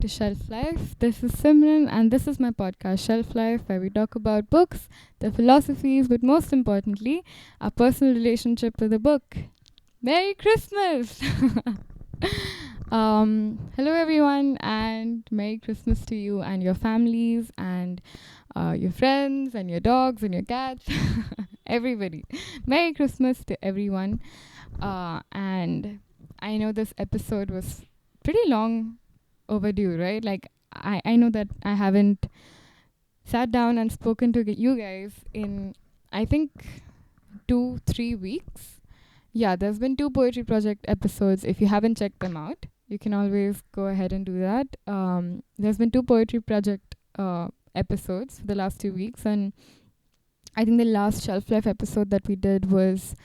to Shelf Life. This is Simran, and this is my podcast, Shelf Life, where we talk about books, their philosophies, but most importantly, our personal relationship with the book. Merry Christmas! Hello, everyone, and Merry Christmas to you and your families, and your friends, and your dogs, and your cats. Everybody. Merry Christmas to everyone. And I know this episode was pretty long overdue, right? Like, I know that I haven't sat down and spoken to you guys in, I think, 2-3 weeks. Yeah, there's been 2 poetry project episodes. If you haven't checked them out, you can always go ahead and do that. There's been 2 poetry project episodes for the last 2 weeks, and I think the last Shelf Life episode that we did was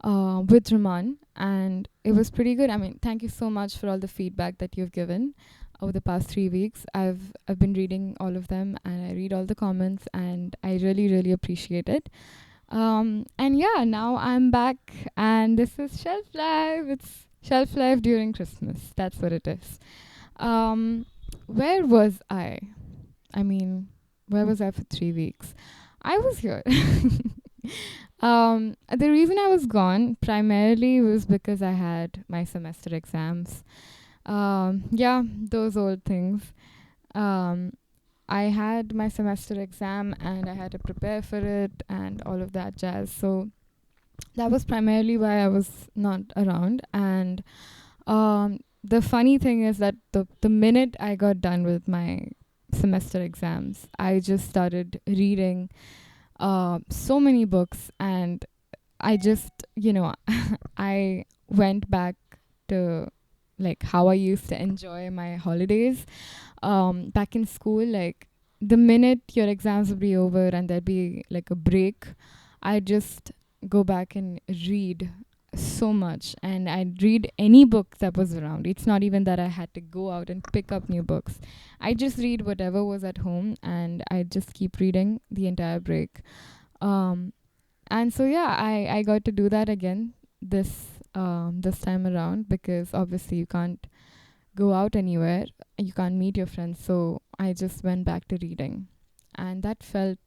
with Raman, and it was pretty good. I mean, thank you so much for all the feedback that you've given over the past 3 weeks. I've been reading all of them, and I read all the comments, and I really appreciate it. And yeah, now I'm back, and this is Shelf Life. It's Shelf Life during Christmas. That's what it is. Where was I? I mean, where was I for 3 weeks? I was here. The reason I was gone primarily was because I had my semester exams. Yeah, those old things. I had my semester exam and I had to prepare for it and all of that jazz. So that was primarily why I was not around. And the funny thing is that the minute I got done with my semester exams, I just started reading so many books, and I just, I went back to like how I used to enjoy my holidays back in school. Like, the minute your exams would be over and there'd be like a break, I'd just go back and read so much, and I'd read any book that was around. It's not even that I had to go out and pick up new books. I just read whatever was at home, and I just keep reading the entire break. And so yeah, I got to do that again this time around, because obviously you can't go out anywhere, you can't meet your friends. So I just went back to reading, and that felt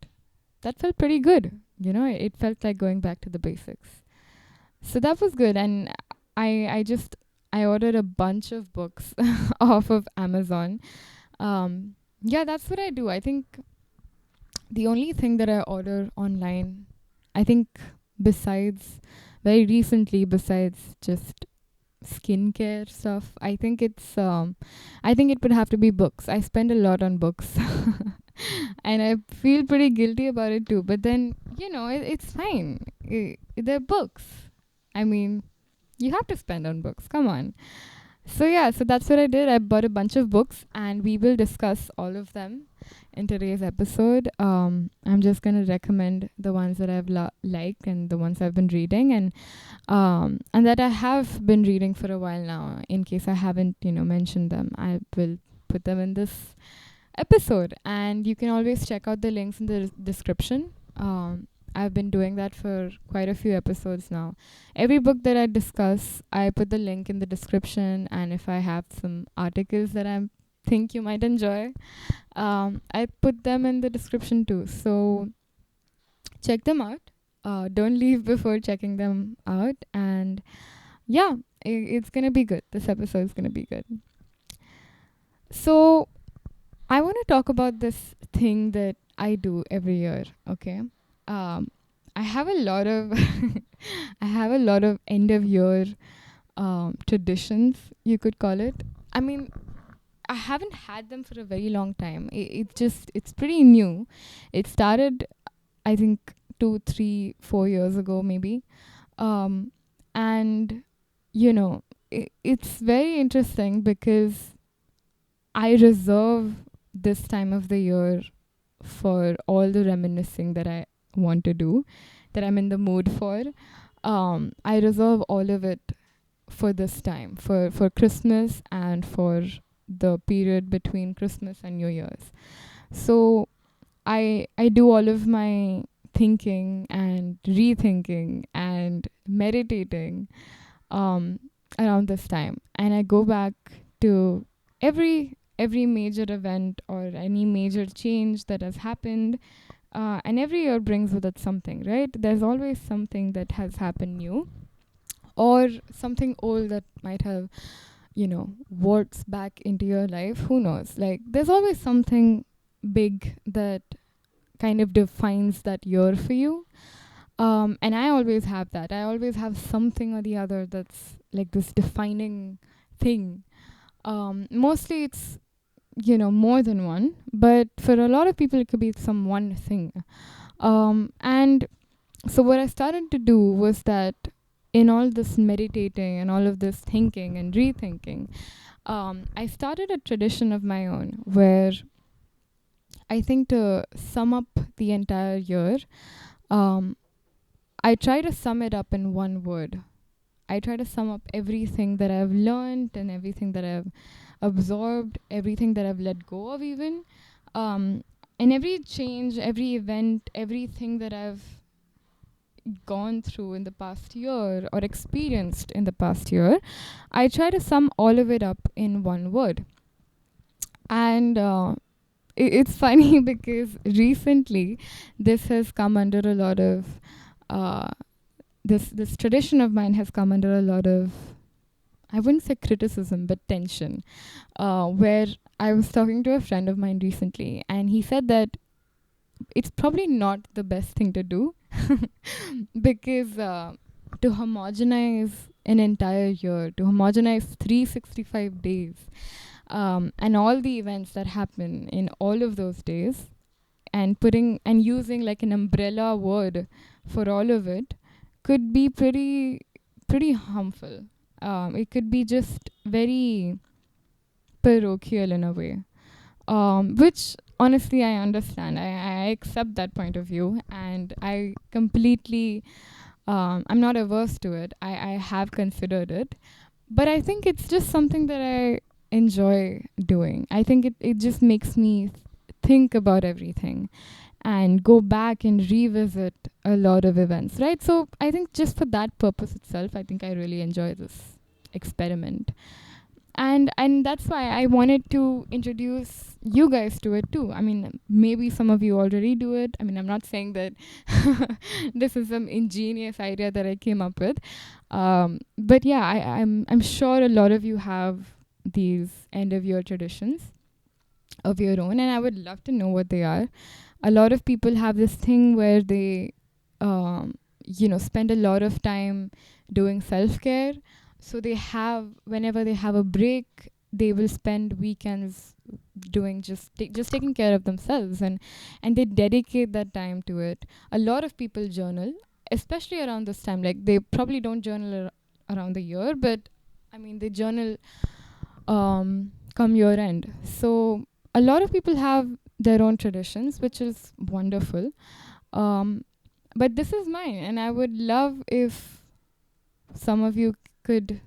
pretty good. It felt like going back to the basics. So that was good, and I ordered a bunch of books off of Amazon. Yeah, that's what I do. I think the only thing that I order online, I think, besides very recently, besides just skincare stuff, I think it would have to be books. I spend a lot on books. And I feel pretty guilty about it too. But then, it's fine. They're books. I mean, you have to spend on books. Come on. So yeah, so that's what I did. I bought a bunch of books, and we will discuss all of them in today's episode. I'm just gonna recommend the ones that I've liked and the ones I've been reading, and that I have been reading for a while now. In case I haven't, mentioned them, I will put them in this episode, and you can always check out the links in the description. I've been doing that for quite a few episodes now. Every book that I discuss, I put the link in the description, and if I have some articles that I think you might enjoy, I put them in the description too. So check them out. Don't leave before checking them out, and yeah, it's gonna be good. This episode is gonna be good. So I want to talk about this thing that I do every year. Okay. I have a lot of I have a lot of end of year traditions, you could call it. I mean, I haven't had them for a very long time. It's pretty new. It started, I think, 2, 3, 4 years ago, maybe. And it's very interesting because I reserve this time of the year for all the reminiscing that I want to do, that I'm in the mood for. I reserve all of it for this time, for Christmas and for the period between Christmas and New Year's. So I do all of my thinking and rethinking and meditating around this time, and I go back to every every major event or any major change that has happened, and every year brings with it something, right? There's always something that has happened new, or something old that might have, works back into your life. Who knows? Like, there's always something big that kind of defines that year for you. And I always have that. I always have something or the other that's like this defining thing. Mostly it's, more than one, but for a lot of people, it could be some one thing. And so, what I started to do was that in all this meditating and all of this thinking and rethinking, I started a tradition of my own where I think to sum up the entire year, um, I try to sum it up in one word. I try to sum up everything that I've learned and everything that I've absorbed, everything that I've let go of, even. Um, and every change, every event, everything that I've gone through in the past year or experienced in the past year, I try to sum all of it up in one word. And it's funny because recently this has come under a lot of uh, this tradition of mine has come under a lot of, I wouldn't say criticism, but tension. Where I was talking to a friend of mine recently, and he said that it's probably not the best thing to do because to homogenize an entire year, to homogenize 365 days, and all the events that happen in all of those days, and putting and using like an umbrella word for all of it, could be pretty harmful. It could be just very parochial in a way, which honestly I understand. I accept that point of view, and I completely, I'm not averse to it. I have considered it, but I think it's just something that I enjoy doing. I think it just makes me think about everything and go back and revisit a lot of events, right? So I think just for that purpose itself, I think I really enjoy this experiment. And that's why I wanted to introduce you guys to it too. I mean, maybe some of you already do it. I mean, I'm not saying that this is some ingenious idea that I came up with. But yeah, I'm sure a lot of you have these end of year traditions of your own, and I would love to know what they are. A lot of people have this thing where they, spend a lot of time doing self care. So they have, whenever they have a break, they will spend weekends doing just taking care of themselves, and they dedicate that time to it. A lot of people journal, especially around this time. Like, they probably don't journal around the year, but I mean, they journal come year end. So a lot of people have their own traditions, which is wonderful. Um, but this is mine, and I would love if some of you could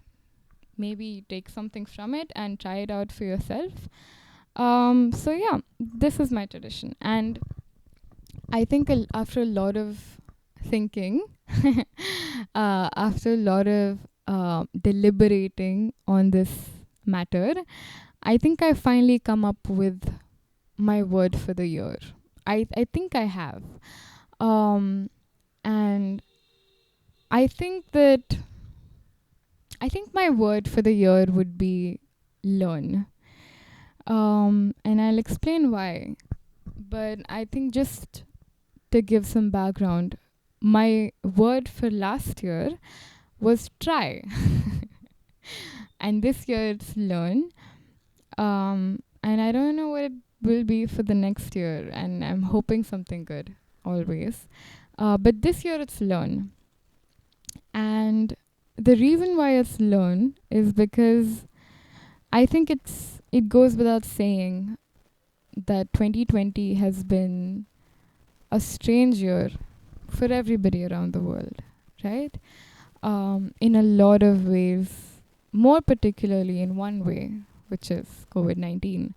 maybe take something from it and try it out for yourself. So yeah, this is my tradition, and I think after a lot of thinking, after a lot of deliberating on this matter, I think I finally come up with my word for the year. I think I have. Um, and I think that I think my word for the year would be learn. And I'll explain why. But I think just to give some background, my word for last year was try. And this year it's learn. And I don't know what it will be for the next year, and I'm hoping something good always. But this year it's learn. And the reason why it's learn is because I think it goes without saying that 2020 has been a strange year for everybody around the world, right? In a lot of ways, more particularly in one way, which is COVID-19,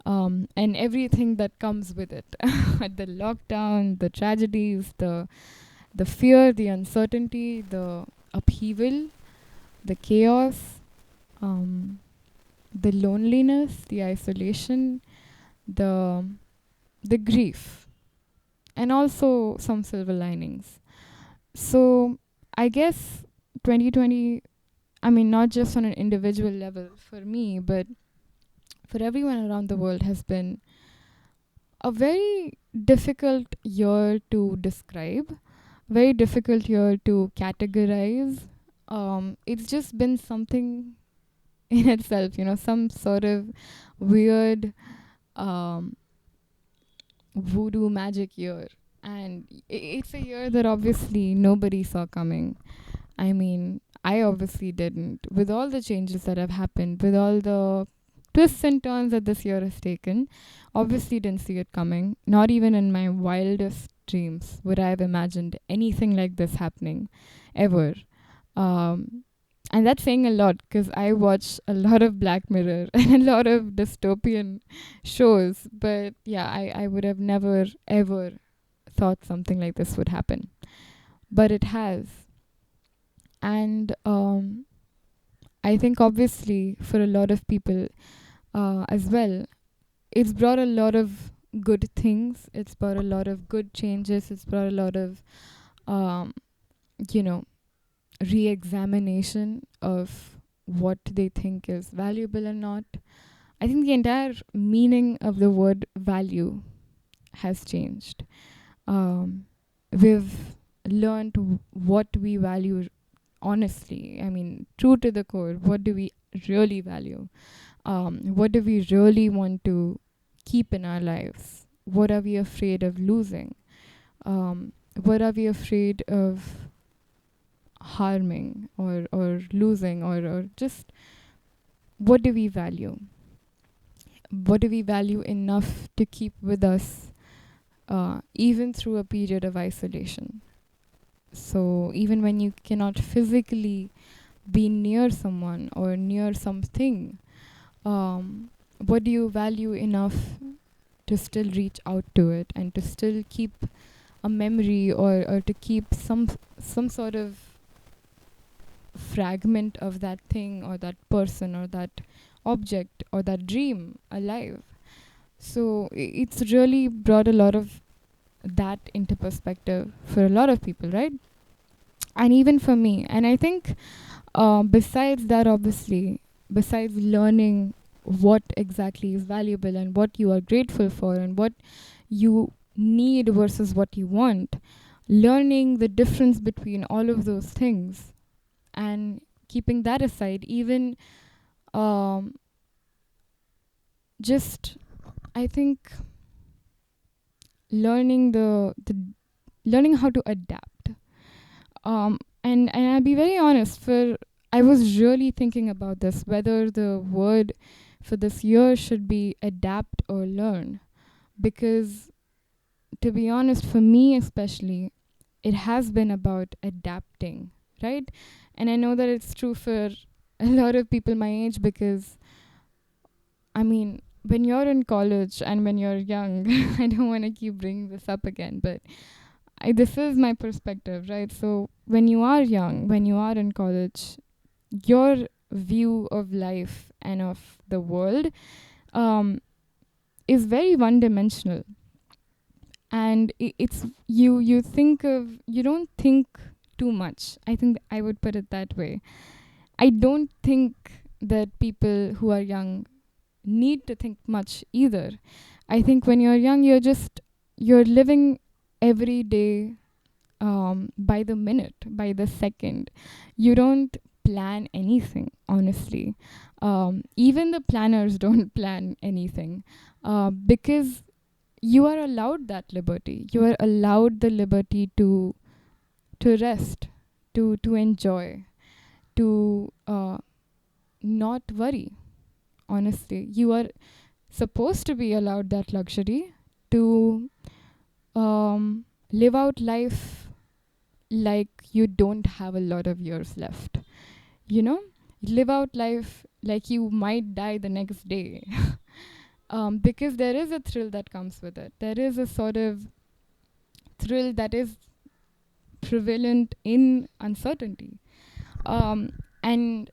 and everything that comes with it. The lockdown, the tragedies, the fear, the uncertainty, the upheaval, the chaos. Um, the loneliness, the isolation, the the grief, and also some silver linings. So I guess 2020, I mean, not just on an individual level for me, but for everyone around the world, has been a very difficult year to describe, very difficult year to categorize. It's just been something in itself, some sort of weird um, voodoo magic year. And it's a year that obviously nobody saw coming. I mean, I obviously didn't. With all the changes that have happened, with all the twists and turns that this year has taken, obviously didn't see it coming. Not even in my wildest dreams would I have imagined anything like this happening ever. Um, and that's saying a lot because I watch a lot of Black Mirror and a lot of dystopian shows. But yeah, I would have never, ever thought something like this would happen. But it has. And I think obviously for a lot of people as well, it's brought a lot of good things. It's brought a lot of good changes. It's brought a lot of, um, you know, re-examination of what they think is valuable and not. I think the entire meaning of the word value has changed. We've learned what we value honestly. I mean, true to the core, what do we really value? What do we really want to keep in our lives? What are we afraid of losing? What are we afraid of harming or losing or just what do we value? What do we value enough to keep with us even through a period of isolation? So even when you cannot physically be near someone or near something, what do you value enough to still reach out to it and to still keep a memory or to keep some sort of fragment of that thing or that person or that object or that dream alive? So it's really brought a lot of that into perspective for a lot of people, right? And even for me. And I think besides that, obviously, besides learning what exactly is valuable and what you are grateful for and what you need versus what you want, learning the difference between all of those things and keeping that aside, even um, just, I think, learning the learning how to adapt. And I'll be very honest, for I was really thinking about this, whether the word for this year should be adapt or learn. Because to be honest, for me especially, it has been about adapting, right? And I know that it's true for a lot of people my age because, I mean, when you're in college and when you're young, I don't want to keep bringing this up again, but this is my perspective, right? So when you are young, when you are in college, your view of life and of the world um, is very one-dimensional, and it's you think of you don't think too much. I think I would put it that way. I don't think that people who are young need to think much either. I think when you're young, you're living every day by the minute, by the second. You don't plan anything, honestly. Even the planners don't plan anything because you are allowed that liberty. You are allowed the liberty to rest, to enjoy, to not worry. Honestly, you are supposed to be allowed that luxury to live out life like you don't have a lot of years left. You know, live out life like you might die the next day. Because there is a thrill that comes with it. There is a sort of thrill that is prevalent in uncertainty. And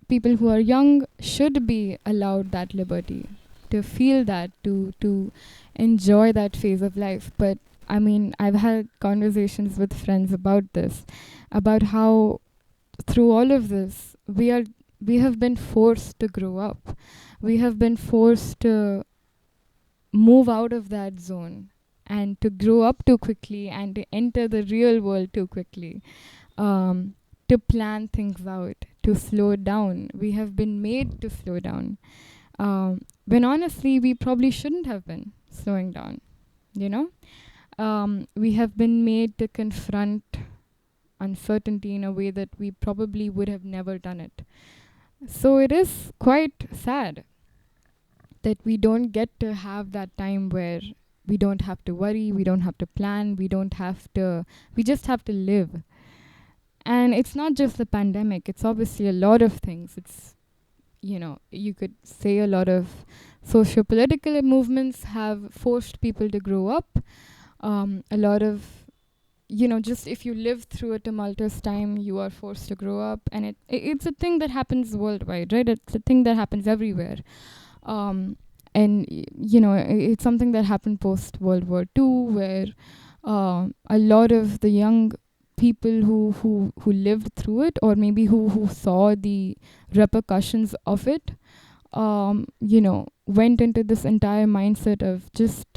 people who are young should be allowed that liberty to feel that, to enjoy that phase of life. But I mean, I've had conversations with friends about this, about how through all of this we have been forced to grow up. We have been forced to move out of that zone and to grow up too quickly and to enter the real world too quickly, to plan things out, to slow down. We have been made to slow down, when honestly we probably shouldn't have been slowing down, you know? We have been made to confront uncertainty in a way that we probably would have never done it. So it is quite sad that we don't get to have that time where we don't have to worry, we don't have to plan, we just have to live. And it's not just the pandemic, it's obviously a lot of things. It's, you could say a lot of socio-political movements have forced people to grow up. A lot of, just if you live through a tumultuous time, you are forced to grow up. And it's a thing that happens worldwide, right? It's a thing that happens everywhere. It's something that happened post World War II, where a lot of the young people who lived through it, or maybe who saw the repercussions of it, went into this entire mindset of just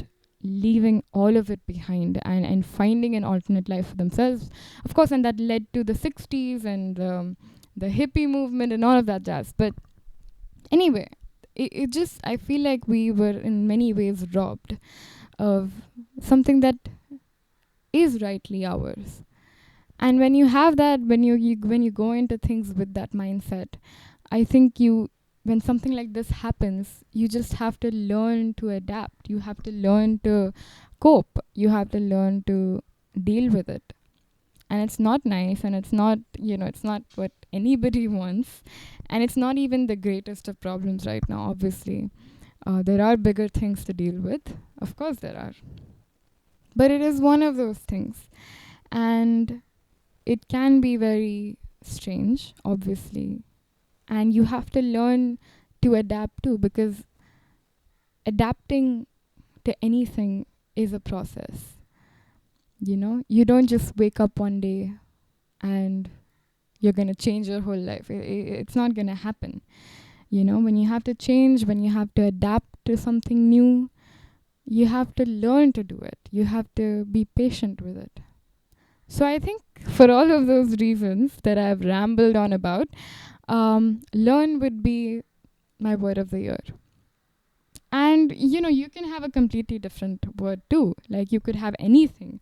leaving all of it behind and finding an alternate life for themselves. Of course, and that led to the 60s and the hippie movement and all of that jazz. But anyway, it just, I feel like we were in many ways robbed of something that is rightly ours. And when you have that, when you go into things with that mindset, I think when something like this happens, you just have to learn to adapt. You have to learn to cope. You have to learn to deal with it. And it's not nice, and it's not, it's not what anybody wants. And it's not even the greatest of problems right now, obviously. There are bigger things to deal with. Of course there are. But it is one of those things. And it can be very strange, obviously. And you have to learn to adapt too, because adapting to anything is a process. You don't just wake up one day and you're going to change your whole life. It's not going to happen. When you have to change, when you have to adapt to something new, you have to learn to do it. You have to be patient with it. So I think for all of those reasons that I've rambled on about, learn would be my word of the year. And, you can have a completely different word too. Like, you could have anything.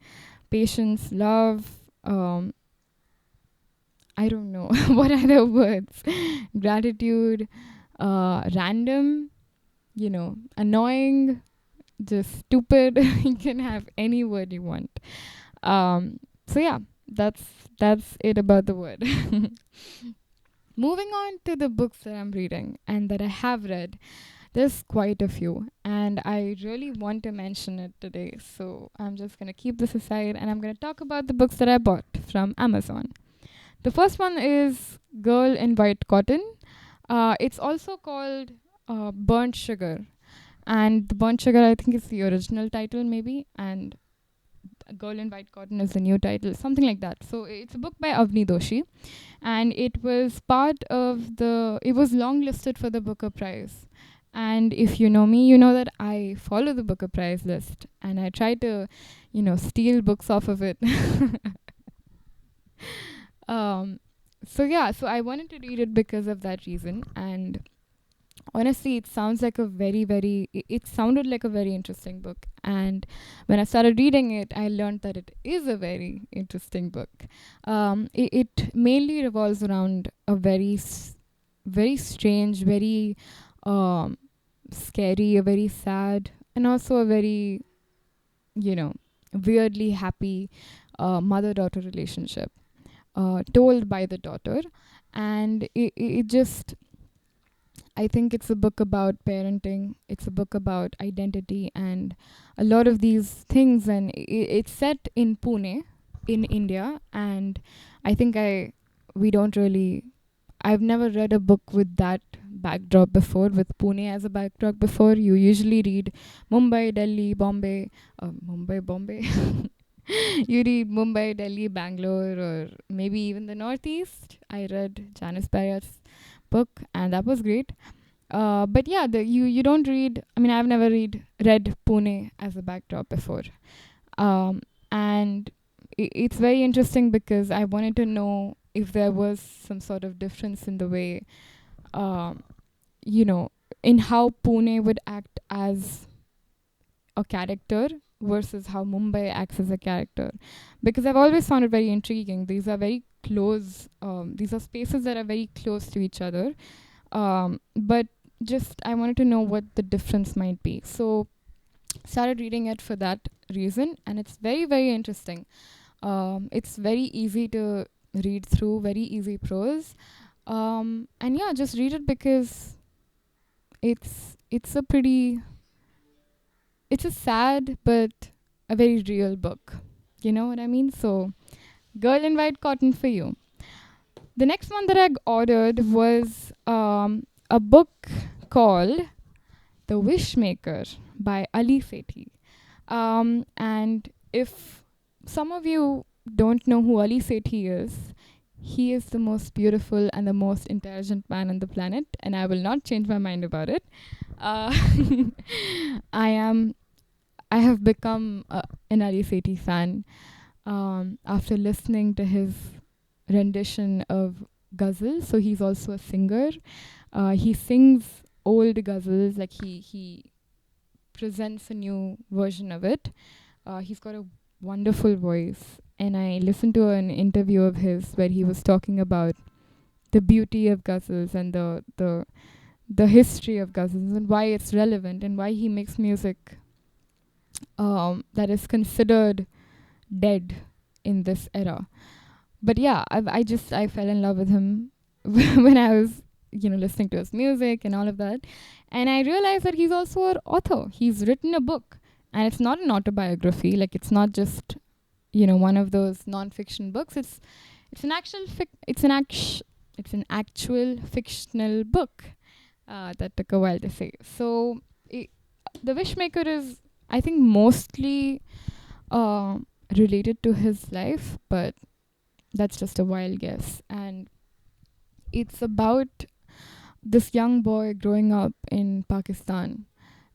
Patience, love, I don't know. What other words? Gratitude, random, annoying, just stupid. You can have any word you want. So yeah, that's it about the word. Moving on to the books that I'm reading and that I have read, there's quite a few, and I really want to mention it today. So I'm just gonna keep this aside, and I'm gonna talk about the books that I bought from Amazon. The first one is Girl in White Cotton. It's also called Burnt Sugar, and the Burnt Sugar, I think, is the original title, maybe, and Girl in White Cotton is the new title, something like that. So it's a book by Avni Doshi, and it was it was longlisted for the Booker Prize. And if you know me, you know that I follow the Booker Prize list, and I try to, steal books off of it. So I wanted to read it because of that reason. And honestly, it sounds like it sounded like a very interesting book. And when I started reading it, I learned that it is a very interesting book. It mainly revolves around a very strange, very scary, a very sad, and also a very, weirdly happy mother-daughter relationship told by the daughter. And it just, I think it's a book about parenting. It's a book about identity and a lot of these things. And it's set in Pune, in India. And I think we don't really, I've never read a book with that backdrop before, with Pune as a backdrop before. You usually read Mumbai, Delhi, Bombay, Bombay. You read Mumbai, Delhi, Bangalore, or maybe even the Northeast. I read Janice Barrett's book, and that was great. But yeah, you don't read. I mean, I've never read Pune as a backdrop before, and it's very interesting because I wanted to know if there was some sort of difference in the way, um, you know, in how Pune would act as a character versus how Mumbai acts as a character. Because I've always found it very intriguing. These are very close, these are spaces that are very close to each other. But just I wanted to know what the difference might be. So started reading it for that reason, and it's very, very interesting. It's very easy to read through, very easy prose. And yeah, just read it because it's a pretty it's a sad but a very real book. You know what I mean? So, Girl in White Cotton for you. The next one that I ordered was a book called The Wishmaker by Ali Sethi. And if some of you don't know who Ali Sethi is, he is the most beautiful and the most intelligent man on the planet, and I will not change my mind about it. Uh, I am I have become an Ali Sethi fan after listening to his rendition of ghazal. So he's also a singer. He sings old ghazals, like he presents a new version of it. He's got a wonderful voice, and I listened to an interview of his where he was talking about the beauty of ghazals and the history of ghazals and why it's relevant and why he makes music that is considered dead in this era. But yeah, I fell in love with him when I was listening to his music and all of that, and I realized that he's also an author. He's written a book, and it's not an autobiography. Like, it's not just one of those non-fiction books. It's an actual it's an actual fictional book that took a while to say. So the Wishmaker is, I think, mostly uh, related to his life, but that's just a wild guess. And it's about this young boy growing up in Pakistan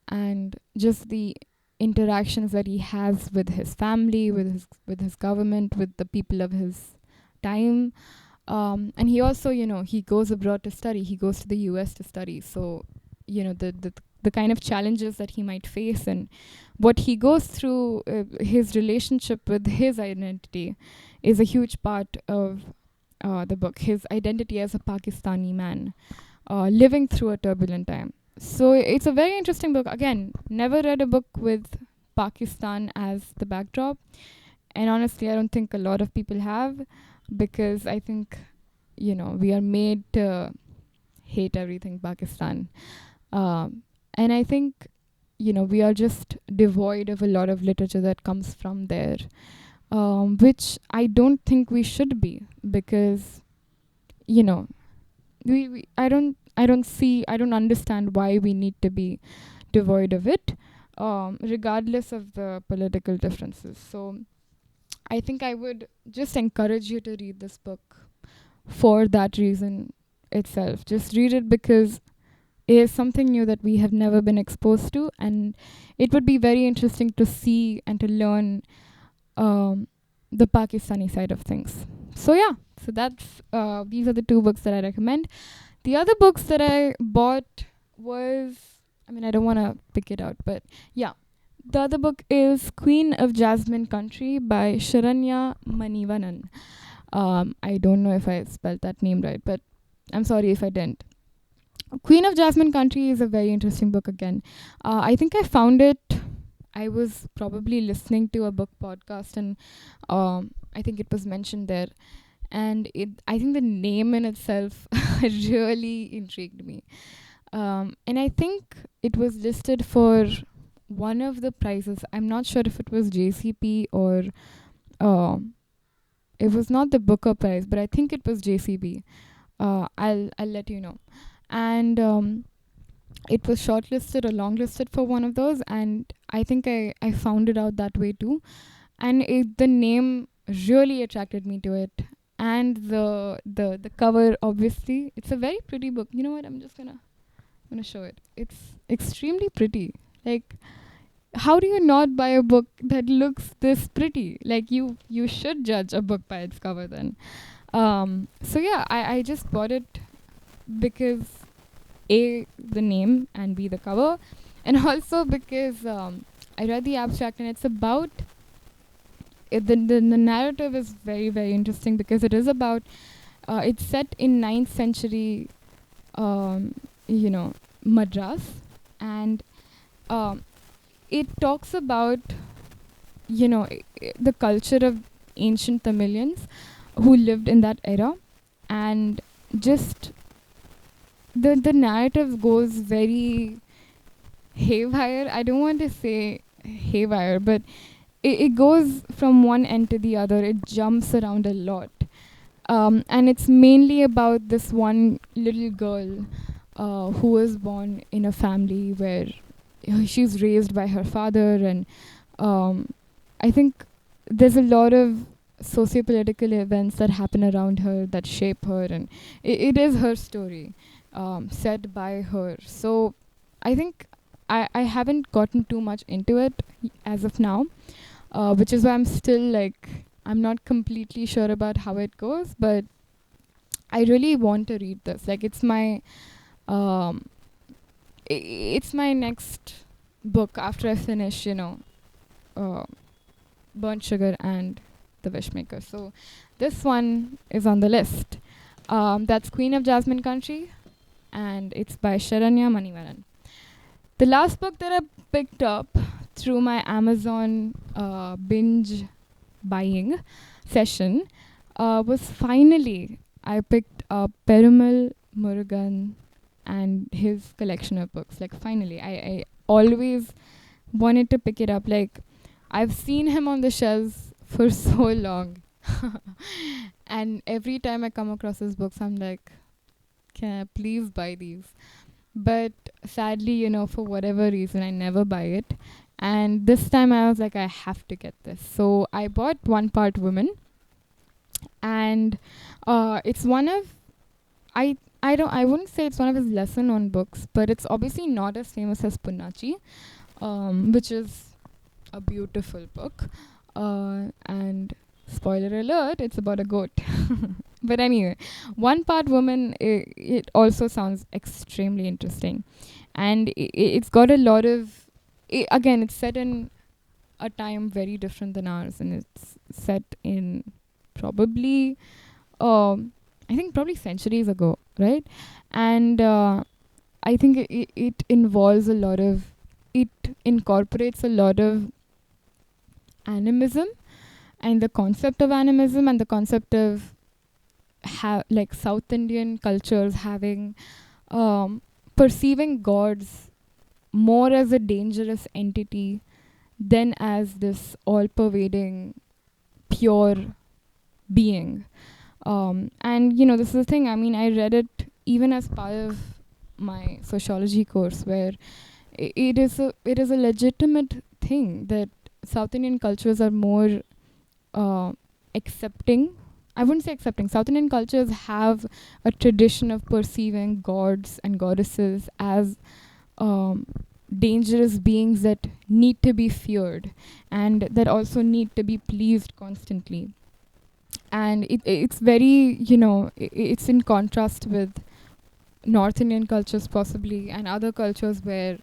and just the interactions that he has with his family, with his government, with the people of his time. And he also, he goes abroad to study. He goes to the US to study. So, the kind of challenges that he might face and what he goes through, his relationship with his identity is a huge part of the book. His identity as a Pakistani man living through a turbulent time. So it's a very interesting book. Again, never read a book with Pakistan as the backdrop. And honestly, I don't think a lot of people have, because I think, we are made to hate everything Pakistan. And I think, we are just devoid of a lot of literature that comes from there, which I don't think we should be, because, I don't understand why we need to be devoid of it, regardless of the political differences. So I think I would just encourage you to read this book for that reason itself. Just read it because it is something new that we have never been exposed to, and it would be very interesting to see and to learn the Pakistani side of things. So yeah, so that's these are the two books that I recommend. The other books that I bought was, I don't want to pick it out, but yeah. The other book is Queen of Jasmine Country by Sharanya Manivannan. I don't know if I spelled that name right, but I'm sorry if I didn't. Queen of Jasmine Country is a very interesting book again. I think I found it, I was probably listening to a book podcast, and I think it was mentioned there. And I think the name in itself really intrigued me. And I think it was listed for one of the prizes. I'm not sure if it was JCP or it was not the Booker Prize, but I think it was JCB. I'll let you know. And it was shortlisted or longlisted for one of those, and I think I found it out that way too. And the name really attracted me to it, and the cover, obviously it's a very pretty book. You know what, I'm just gonna show it. It's extremely pretty. Like, how do you not buy a book that looks this pretty? Like, you should judge a book by its cover then. So yeah, I just bought it because A, the name, and B, the cover, and also because I read the abstract, and it's about the narrative is very, very interesting because it is about it's set in 9th century, um, you know, Madras, and um, it talks about, the culture of ancient Tamilians who lived in that era, and just the narrative goes very haywire. I don't want to say haywire, but it goes from one end to the other. It jumps around a lot. And it's mainly about this one little girl who was born in a family where she's raised by her father, and I think there's a lot of socio-political events that happen around her that shape her, and it is her story, said by her. So I think I haven't gotten too much into it as of now, which is why I'm still like, I'm not completely sure about how it goes, but I really want to read this. Like, it's my um, it's my next book after I finish, uh, Burnt Sugar and The Wishmaker. So this one is on the list. That's Queen of Jasmine Country, and it's by Sharanya Manivannan. The last book that I picked up through my Amazon binge buying session was finally, I picked up Perumal, Murugan, and his collection of books. Like, finally, I always wanted to pick it up. Like, I've seen him on the shelves for so long. And every time I come across his books, I'm like, can I please buy these? But sadly, for whatever reason, I never buy it. And this time I was like, I have to get this. So I bought One Part Woman. And it's one of, I wouldn't say it's one of his lesser known books, but it's obviously not as famous as Punnachi, which is a beautiful book. And spoiler alert, it's about a goat. But anyway, One Part Woman, it also sounds extremely interesting. And it's got a lot of, again, it's set in a time very different than ours. And it's set in probably, I think probably centuries ago, right? And I think it involves a lot of, it incorporates a lot of animism, and the concept of animism, and the concept of like South Indian cultures having perceiving gods more as a dangerous entity than as this all-pervading pure being. And this is the thing, I mean, I read it even as part of my sociology course, where it is a legitimate thing that South Indian cultures are more accepting. I wouldn't say accepting. South Indian cultures have a tradition of perceiving gods and goddesses as dangerous beings that need to be feared, and that also need to be pleased constantly. And it's very, it's in contrast with North Indian cultures possibly, and other cultures where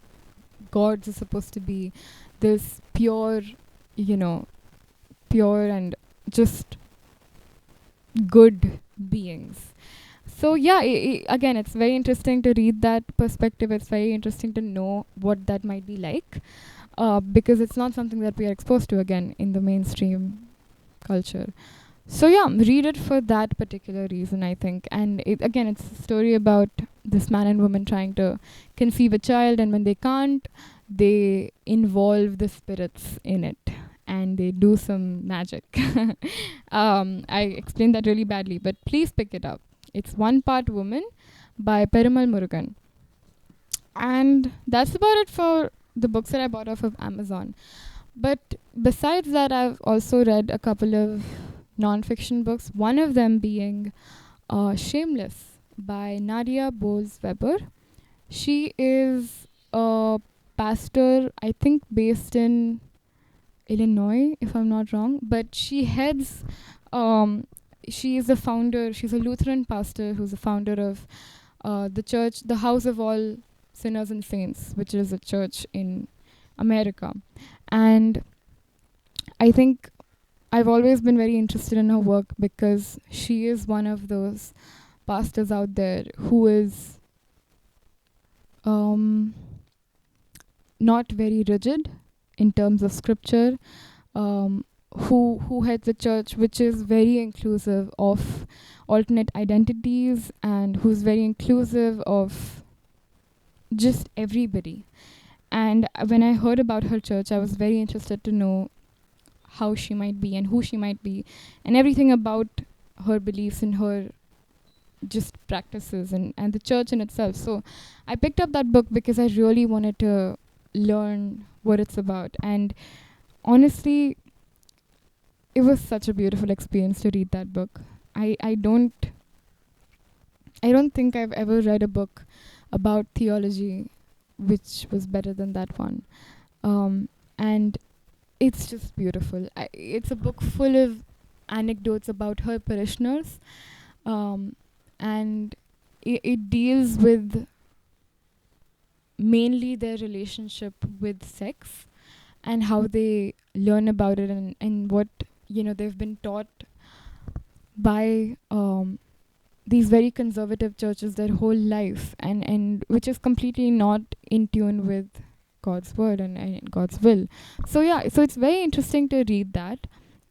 gods are supposed to be this pure, pure and just good beings. So yeah, again, it's very interesting to read that perspective. It's very interesting to know what that might be like, because it's not something that we are exposed to again in the mainstream culture. So yeah, read it for that particular reason, I think. And again, it's a story about this man and woman trying to conceive a child, and when they can't, they involve the spirits in it, and they do some magic. I explained that really badly, but please pick it up. It's One Part Woman by Perumal Murugan. And that's about it for the books that I bought off of Amazon. But besides that, I've also read a couple of non-fiction books, one of them being Shameless by Nadia Bolz. She is a pastor, I think, based in Illinois, if I'm not wrong. But she is the founder, she's a Lutheran pastor who's the founder of the church, the House of All Sinners and Saints, which is a church in America. And I think I've always been very interested in her work because she is one of those pastors out there who is not very rigid in terms of scripture, who heads a church which is very inclusive of alternate identities and who's very inclusive of just everybody. And when I heard about her church, I was very interested to know how she might be and who she might be and everything about her beliefs and her just practices and the church in itself. So I picked up that book because I really wanted to learn what it's about. And honestly, it was such a beautiful experience to read that book. I don't think I've ever read a book about theology which was better than that one. And it's just beautiful. It's a book full of anecdotes about her parishioners, and it deals with mainly their relationship with sex and how they learn about it and what they've been taught by these very conservative churches their whole life, and which is completely not in tune with God's word and God's will. So yeah, so it's very interesting to read that.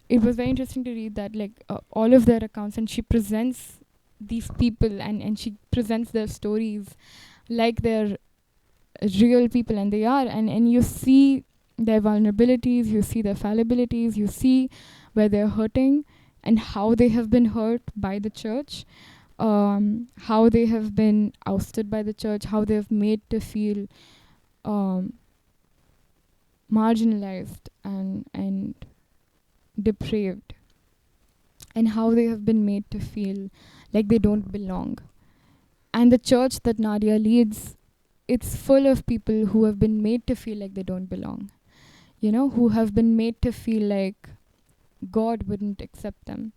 It was very interesting to read that, like, all of their accounts, and she presents these people and she presents their stories like they're real people, and they are, and you see their vulnerabilities, you see their fallibilities, you see where they're hurting and how they have been hurt by the church, how they have been ousted by the church, how they've made to feel marginalized and depraved, and how they have been made to feel like they don't belong. And the church that Nadia leads, it's full of people who have been made to feel like they don't belong, who have been made to feel like God wouldn't accept them.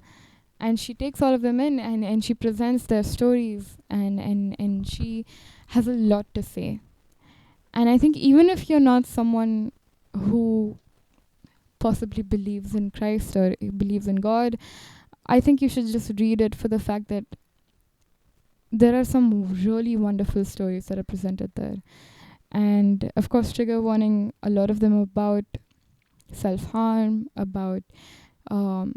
And she takes all of them in and she presents their stories, and she has a lot to say. And I think even if you're not someone who possibly believes in Christ or believes in God, I think you should just read it for the fact that there are some really wonderful stories that are presented there. And of course, trigger warning, a lot of them about self-harm, about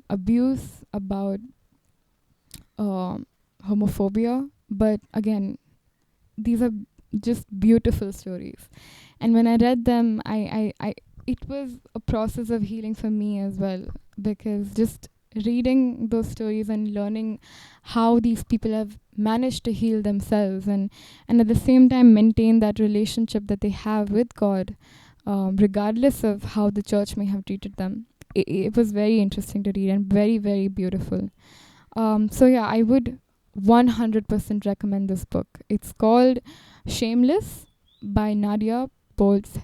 abuse, about homophobia. But again, these are just beautiful stories. And when I read them, I it was a process of healing for me as well, because just reading those stories and learning how these people have managed to heal themselves and at the same time maintain that relationship that they have with God, regardless of how the church may have treated them. It was very interesting to read and very, very beautiful. So yeah, I would 100% recommend this book. It's called Shameless by Nadia Bolz.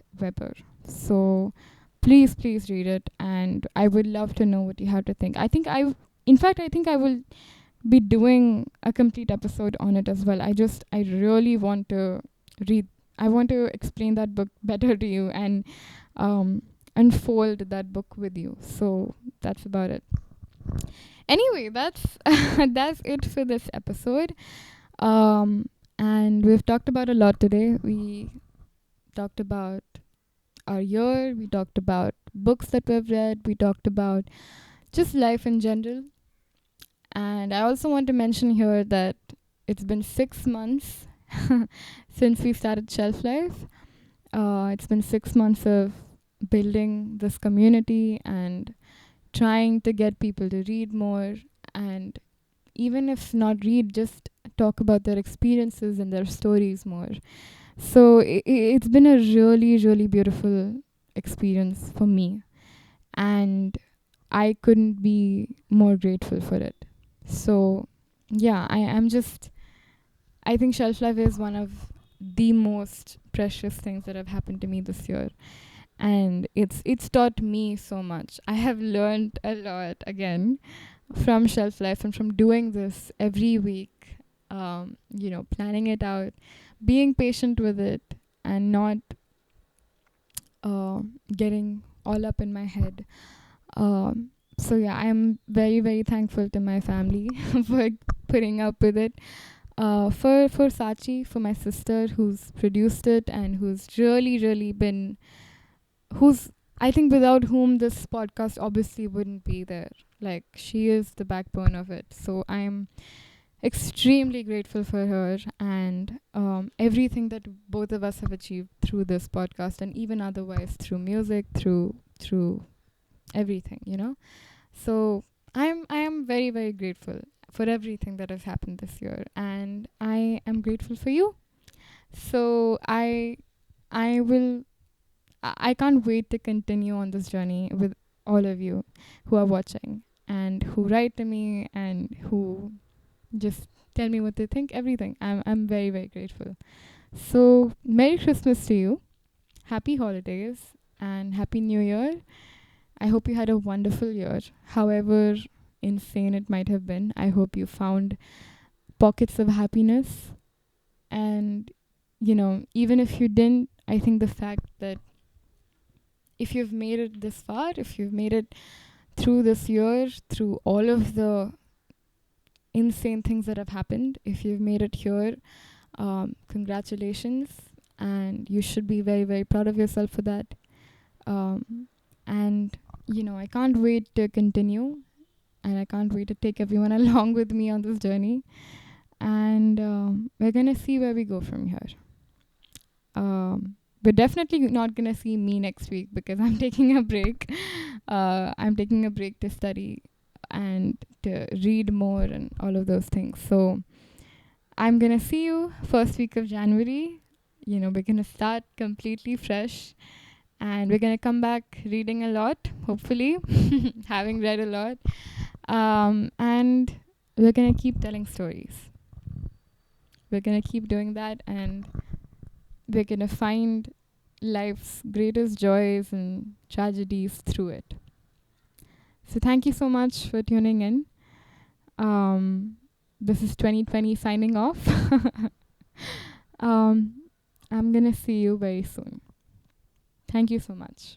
So please read it, and I would love to know what you have to think. I think I will be doing a complete episode on it as well. I really want to I want to explain that book better to you and unfold that book with you. So that's about it. Anyway, that's that's it for this episode. And we've talked about a lot today. We talked about our year, we talked about books that we've read, we talked about just life in general. And I also want to mention here that it's been 6 months since we started Shelf Life. It's been 6 months of building this community and trying to get people to read more, and even if not read, just talk about their experiences and their stories more. So it's been a really, really beautiful experience for me. And I couldn't be more grateful for it. So, yeah, I think shelf life is one of the most precious things that have happened to me this year. And it's taught me so much. I have learned a lot again from shelf life and from doing this every week, planning it out, being patient with it, and not getting all up in my head. So yeah, I'm very, very thankful to my family for putting up with it. For Sachi, for my sister who's produced it and who's really, really been, who's, I think without whom this podcast obviously wouldn't be there. Like, she is the backbone of it. So I'm extremely grateful for her and everything that both of us have achieved through this podcast and even otherwise through music, through everything, So I am very, very grateful for everything that has happened this year, and I am grateful for you. So I will I can't wait to continue on this journey with all of you who are watching and who write to me and who just tell me what they think, everything. I'm very, very grateful. So Merry Christmas to you. Happy holidays and Happy New Year. I hope you had a wonderful year. However insane it might have been, I hope you found pockets of happiness. And, even if you didn't, I think the fact that if you've made it this far, if you've made it through this year, through all of the insane things that have happened, if you've made it here, congratulations. And you should be very, very proud of yourself for that. And, I can't wait to continue. And I can't wait to take everyone along with me on this journey. And we're going to see where we go from here. We're definitely not going to see me next week because I'm taking a break. I'm taking a break to study and to read more and all of those things. So I'm going to see you first week of January. We're going to start completely fresh. And we're going to come back reading a lot, hopefully, having read a lot. And we're going to keep telling stories. We're going to keep doing that, and we're going to find life's greatest joys and tragedies through it. So thank you so much for tuning in. This is 2020 signing off. I'm going to see you very soon. Thank you so much.